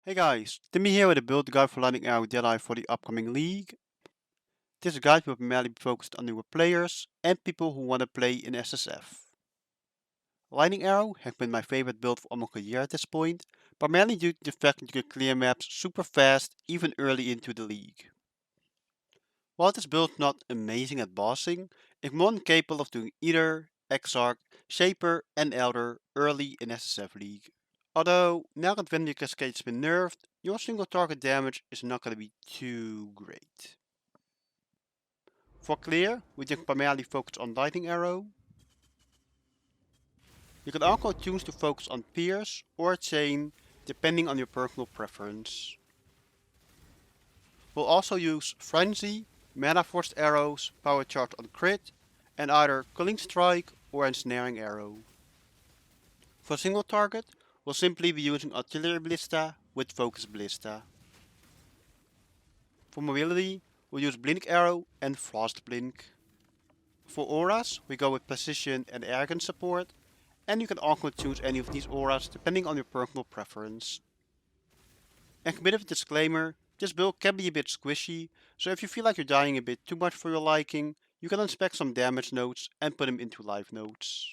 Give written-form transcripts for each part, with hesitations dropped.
Hey guys, Timmy here with a build guide for lining out Deadeye for the upcoming league. This guide will primarily be focused on newer players and people who want to play in SSF. Lightning Arrow has been my favorite build for almost a year at this point, primarily due to the fact that you can clear maps super fast even early into the league. While this build is not amazing at bossing, it's more than capable of doing either Exarch, Shaper and Elder early in SSF League. Although, now that Vendor Cascade's been nerfed, your single target damage is not going to be too great. For clear, we can primarily focus on Lightning Arrow. You can also choose to focus on Pierce or Chain, depending on your personal preference. We'll also use Frenzy, Mana Forced Arrows, Power Charge on Crit, and either Culling Strike or Ensnaring Arrow. For single target, we'll simply be using Artillery Ballista with Focus Ballista. For mobility, we'll use Blink Arrow and Frost Blink. For auras, we go with Precision and Arrogance support, and you can also choose any of these auras depending on your personal preference. And a bit of a disclaimer, this build can be a bit squishy, so if you feel like you're dying a bit too much for your liking, you can unspec some damage nodes and put them into life nodes.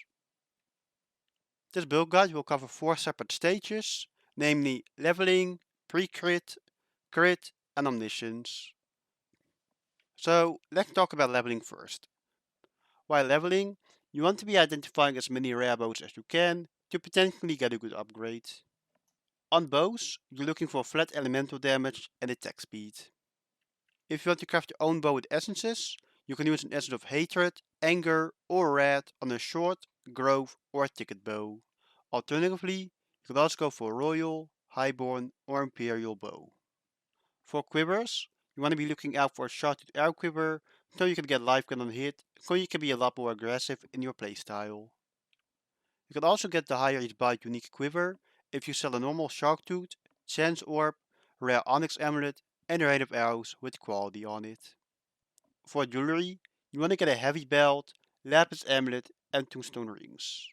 This build guide will cover 4 separate stages, namely leveling, pre-crit, crit and omniscience. So let's talk about leveling first. While leveling, you want to be identifying as many rare bows as you can to potentially get a good upgrade. On bows, you're looking for flat elemental damage and attack speed. If you want to craft your own bow with essences, you can use an essence of hatred, anger or wrath on a short, grove or ticket bow. Alternatively, you could also go for a royal, highborn or imperial bow. For quivers, you want to be looking out for a shot arrow quiver so you can get life gun on hit, so you can be a lot more aggressive in your playstyle. You can also get the higher each bite unique quiver if you sell a normal shark tooth, chance orb, rare onyx amulet and a rain of arrows with quality on it. For jewelry, you want to get a heavy belt, lapis amulet and tombstone rings.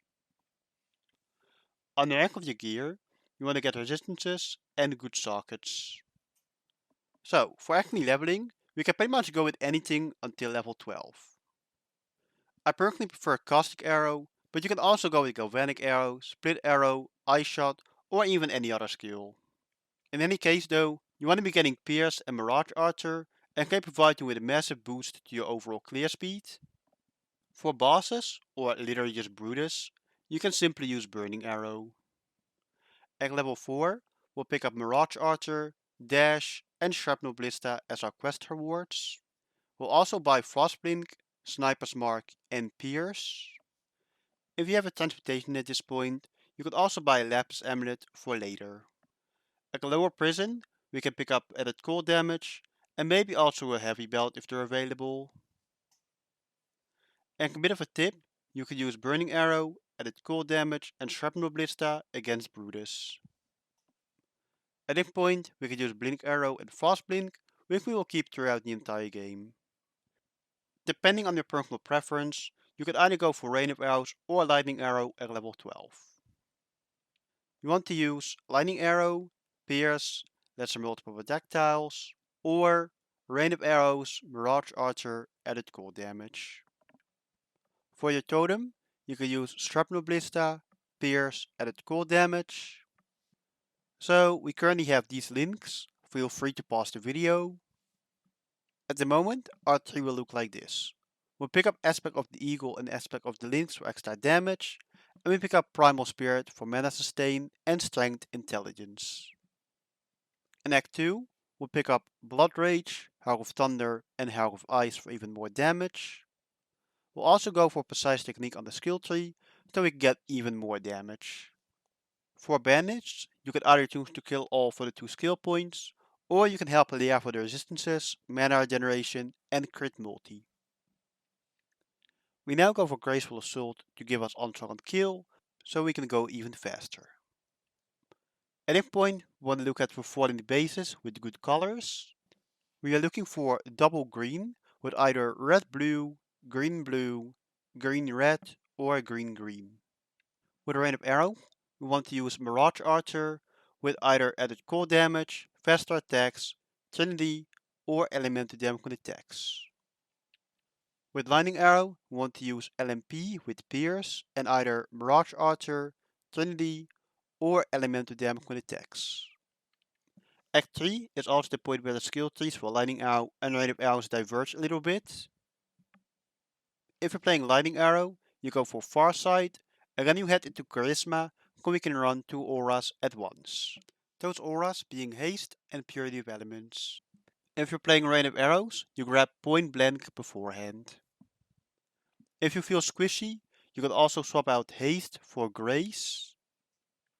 On the rank of your gear, you want to get resistances and good sockets. So, for actually leveling, we can pretty much go with anything until level 12. I personally prefer Caustic Arrow, but you can also go with Galvanic Arrow, Split Arrow, Ice Shot, or even any other skill. In any case though, you want to be getting Pierce and Mirage Archer, and can provide you with a massive boost to your overall clear speed. For bosses, or literally just Brutus, you can simply use Burning Arrow. At level 4, we'll pick up Mirage Archer, Dash, and Shrapnel Ballista as our quest rewards. We'll also buy Frostblink, Sniper's Mark, and Pierce. If you have a transportation at this point, you could also buy a Lapis Amulet for later. At the lower prison, we can pick up added cold damage, and maybe also a heavy belt if they're available. And a bit of a tip, you could use Burning Arrow, added cold damage, and Shrapnel Ballista against Brutus. At this point, we could use Blink Arrow and Frost Blink, which we will keep throughout the entire game. Depending on your personal preference, you could either go for Rain of Arrows or Lightning Arrow at level 12. You want to use Lightning Arrow, Pierce, Lesser Multiple Projectiles, or Rain of Arrows, Mirage Archer, added cold damage. For your totem, you can use Shrapnel Ballista, Pierce, added cold damage. So we currently have these links, feel free to pause the video. At the moment, our tree will look like this. We'll pick up Aspect of the Eagle and Aspect of the Lynx for extra damage, and we pick up Primal Spirit for mana sustain and Strength Intelligence. In Act 2, we'll pick up Blood Rage, Howl of Thunder, and Howl of Ice for even more damage. We'll also go for Precise Technique on the skill tree, so we can get even more damage. For Bandaged, you can either choose to kill all for the 2 skill points, or you can help Leia for the resistances, mana regeneration, and crit multi. We now go for Graceful Assault to give us onslaught on kill, so we can go even faster. At this point, we want to look at performing the bases with good colors. We are looking for double green with either red-blue, green-blue, green-red, or green-green. With a Rain of Arrow, we want to use Mirage Archer, with either added cold damage, faster attacks, trinity, or elemental damage on attacks. With Lightning Arrow, we want to use LMP with Pierce and either Mirage Archer, Trinity, or elemental damage on attacks. Act 3 is also the point where the skill trees for Lightning Arrow and Rain of Arrows diverge a little bit. If you're playing Lightning Arrow, you go for Farsight, and then you head into Charisma, so we can run 2 auras at once. Those auras being Haste and Purity of Elements. If you're playing Rain of Arrows, you grab Point Blank beforehand. If you feel squishy, you can also swap out Haste for Grace.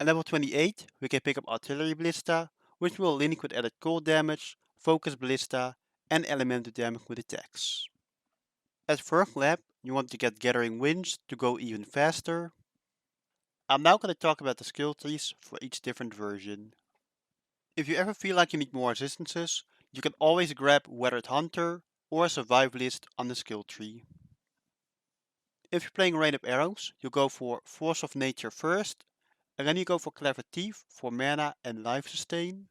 At level 28, we can pick up Artillery Ballista, which will link with added cold damage, Focus Ballista, and elemental damage with attacks. At first lap, you want to get Gathering Winds to go even faster. I'm now going to talk about the skill trees for each different version. If you ever feel like you need more resistances, you can always grab Weathered Hunter or a Survivalist on the skill tree. If you're playing Rain of Arrows, you go for Force of Nature first, and then you go for Clever Thief for mana and life sustain.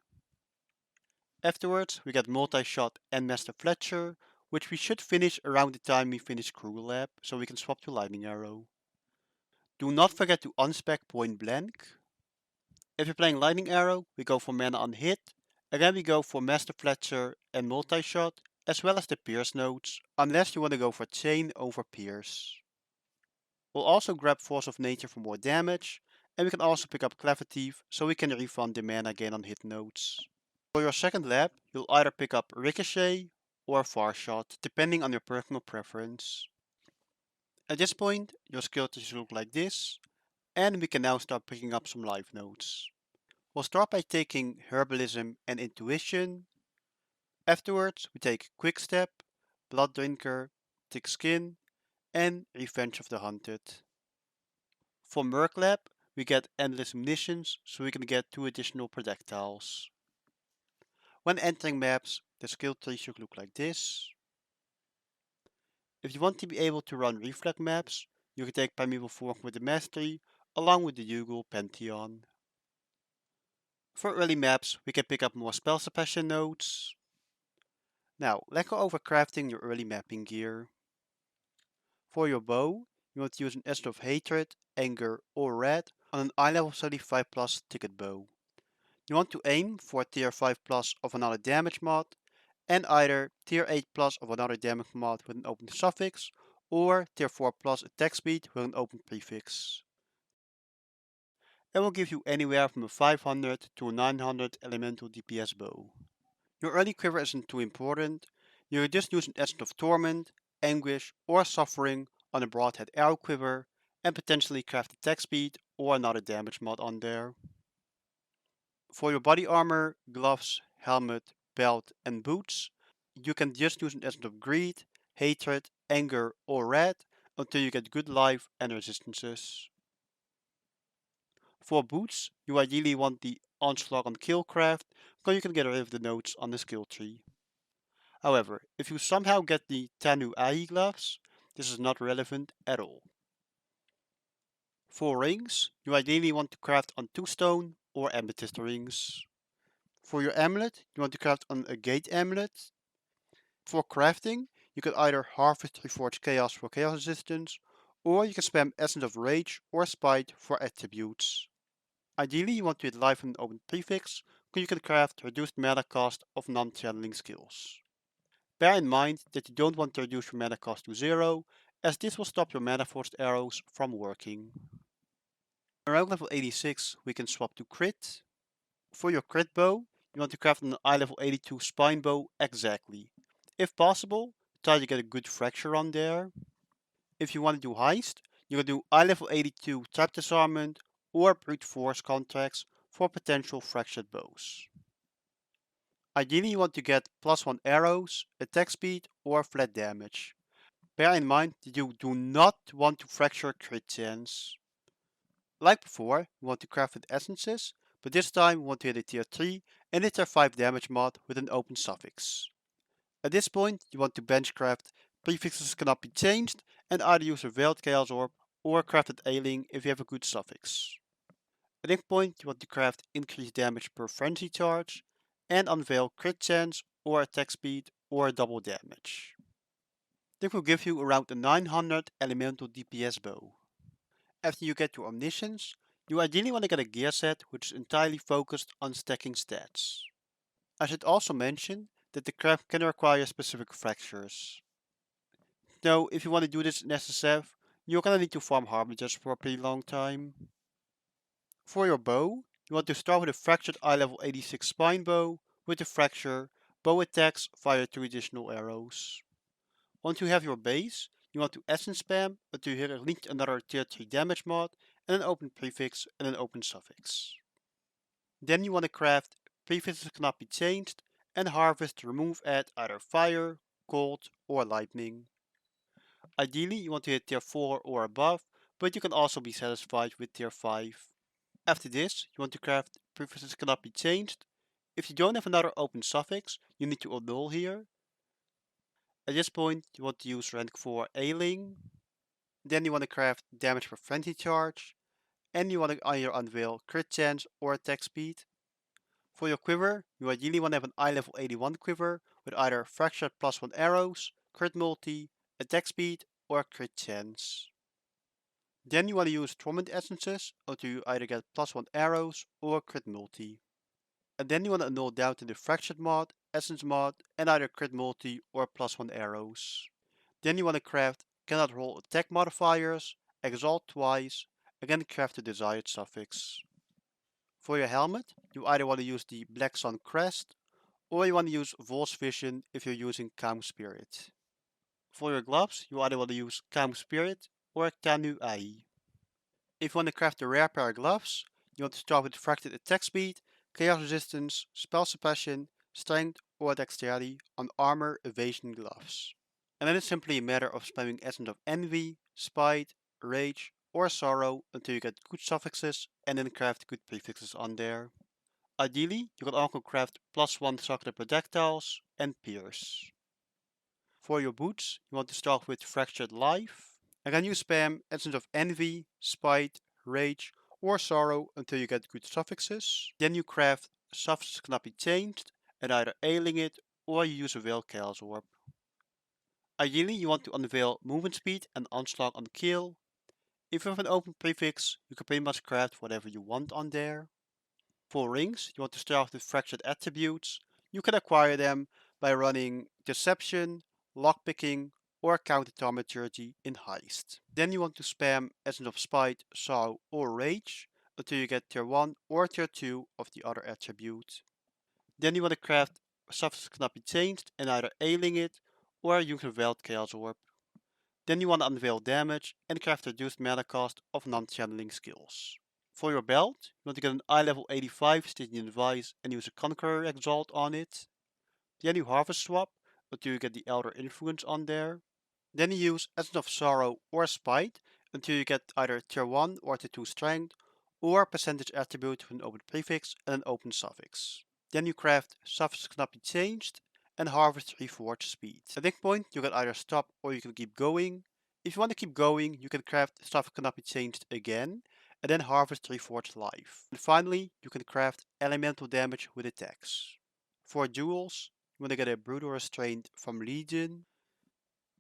Afterwards, we get Multi-Shot and Master Fletcher, which we should finish around the time we finish Cruel Lab, so we can swap to Lightning Arrow. Do not forget to unspec Point Blank. If you're playing Lightning Arrow, we go for mana on hit, and then we go for Master Fletcher and Multi-Shot, as well as the Pierce nodes, unless you want to go for Chain over Pierce. We'll also grab Force of Nature for more damage, and we can also pick up Clever Thief so we can refund the mana gain on hit nodes. For your second lab, you'll either pick up Ricochet or Farshot, depending on your personal preference. At this point, your skill trees should look like this, and we can now start picking up some life nodes. We'll start by taking Herbalism and Intuition. Afterwards, we take Quick Step, Blood Drinker, Thick Skin, and Revenge of the Hunted. For Merc Lab, we get Endless Munitions, so we can get 2 additional projectiles. When entering maps, the skill tree should look like this. If you want to be able to run reflect maps, you can take Primeval Form with the Mastery, along with the Yugal Pantheon. For early maps, we can pick up more spell suppression nodes. Now, let's go over crafting your early mapping gear. For your bow, you want to use an Essence of Hatred, Anger, or Red on an eye level 75 plus ticket bow. You want to aim for tier 5 plus of another damage mod, and either tier 8 plus of another damage mod with an open suffix, or tier 4 plus attack speed with an open prefix. It will give you anywhere from a 500 to a 900 elemental DPS bow. Your early quiver isn't too important, you can just use an Essence of Torment, Anguish, or Suffering on a broadhead arrow quiver, and potentially craft attack speed or another damage mod on there. For your body armor, gloves, helmet, belt, and boots, you can just use an Essence of Greed, Hatred, Anger, or Red until you get good life and resistances. For boots, you ideally want the Onslaught on Killcraft, so you can get rid of the nodes on the skill tree. However, if you somehow get the Tanu Ai gloves, this is not relevant at all. For rings, you ideally want to craft on 2 stone or amethyst rings. For your amulet, you want to craft on a gate amulet. For crafting, you can either harvest Reforged Chaos for chaos resistance, or you can spam Essence of Rage or Spite for attributes. Ideally, you want to hit life with an open prefix, so you can craft reduced mana cost of non-channeling skills. Bear in mind that you don't want to reduce your mana cost to 0, as this will stop your mana forced arrows from working. Around level 86, we can swap to crit. For your crit bow, you want to craft an eye level 82 spine bow exactly. If possible, try to get a good fracture on there. If you want to do heist, you can do eye level 82 trap disarmament or brute force contracts for potential fractured bows. Ideally you want to get +1 arrows, attack speed or flat damage. Bear in mind that you do not want to fracture crit chance. Like before, we want to craft with essences, but this time we want to hit a tier 3 and a tier 5 damage mod with an open suffix. At this point, you want to benchcraft, prefixes cannot be changed, and either use a Veiled Chaos Orb or crafted Ailing if you have a good suffix. At this point, you want to craft increased damage per frenzy charge and unveil crit chance or attack speed or double damage. This will give you around a 900 elemental DPS bow. After you get your omniscience, you ideally want to get a gear set which is entirely focused on stacking stats. I should also mention that the craft can require specific fractures. Now, if you want to do this in SSF, you're gonna need to farm Harbingers for a pretty long time. For your bow, you want to start with a fractured eye level 86 spine bow. With the fracture, bow attacks fire 2 additional arrows. Once you have your base, you want to essence spam until you hit at least another tier 3 damage mod and an open prefix and an open suffix. Then you want to craft prefixes cannot be changed and harvest to remove at either fire, cold or lightning. Ideally you want to hit tier 4 or above, but you can also be satisfied with tier 5. After this, you want to craft prefixes cannot be changed. If you don't have another open suffix, you need to annul here. At this point, you want to use rank 4 ailing. Then you want to craft damage per frenzy charge. And you want to either unveil crit chance or attack speed. For your quiver, you ideally want to have an eye level 81 quiver with either fractured +1 arrows, crit multi, attack speed, or crit chance. Then you want to use torment essences until you either get +1 arrows or crit multi. And then you want to annul down to the fractured mod, essence mod, and either crit multi or +1 arrows. Then you want to craft cannot roll attack modifiers, exalt twice, again craft the desired suffix. For your helmet, you either want to use the Black Sun crest, or you want to use Vol's Vision if you're using Calm Spirit. For your gloves, you either want to use Calm Spirit or Kanu Ai. If you want to craft a rare pair of gloves, you want to start with fractured attack speed, chaos resistance, spell suppression, strength or dexterity on armor evasion gloves. And then it's simply a matter of spamming Essence of Envy, Spite, Rage or Sorrow until you get good suffixes and then craft good prefixes on there. Ideally, you can also craft +1 socketed projectiles and pierce. For your boots, you want to start with Fractured Life. Again, you spam Essence of Envy, Spite, Rage, or Sorrow until you get good suffixes. Then you craft Suffixes cannot be changed and either ailing it or you use a Veil Chaos Orb. Ideally, you want to unveil movement speed and onslaught on kill. If you have an open prefix, you can pretty much craft whatever you want on there. For rings, you want to start with fractured attributes. You can acquire them by running Deception, Lockpicking, or Counter Thaumaturgy in Heist. Then you want to spam Essence of Spite, Sorrow, or Rage until you get tier 1 or tier 2 of the other attribute. Then you want to craft Suffix cannot be changed and either ailing it or use a Veiled Chaos Orb. Then you want to unveil damage and craft reduced mana cost of non-channeling skills. For your belt, you want to get an eye level 85 Stygian Device and use a Conqueror Exalt on it. Then you harvest swap until you get the Elder Influence on there. Then you use Essence of Sorrow or Spite until you get either tier 1 or tier 2 strength or percentage attribute with an open prefix and an open suffix. Then you craft Suffix cannot be changed and harvest Reforged speed. At this point you can either stop or you can keep going. If you want to keep going, you can craft Suffix cannot be changed again and then harvest Reforged life. And finally, you can craft elemental damage with attacks. For duels, you want to get a Brutal Restraint from Legion.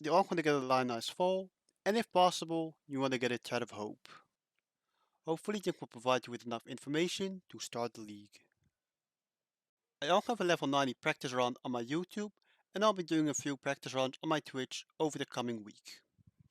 You also want to get a Lionized Fall, and if possible, you want to get a Thread of Hope. Hopefully this will provide you with enough information to start the league. I also have a level 90 practice run on my YouTube, and I'll be doing a few practice runs on my Twitch over the coming week.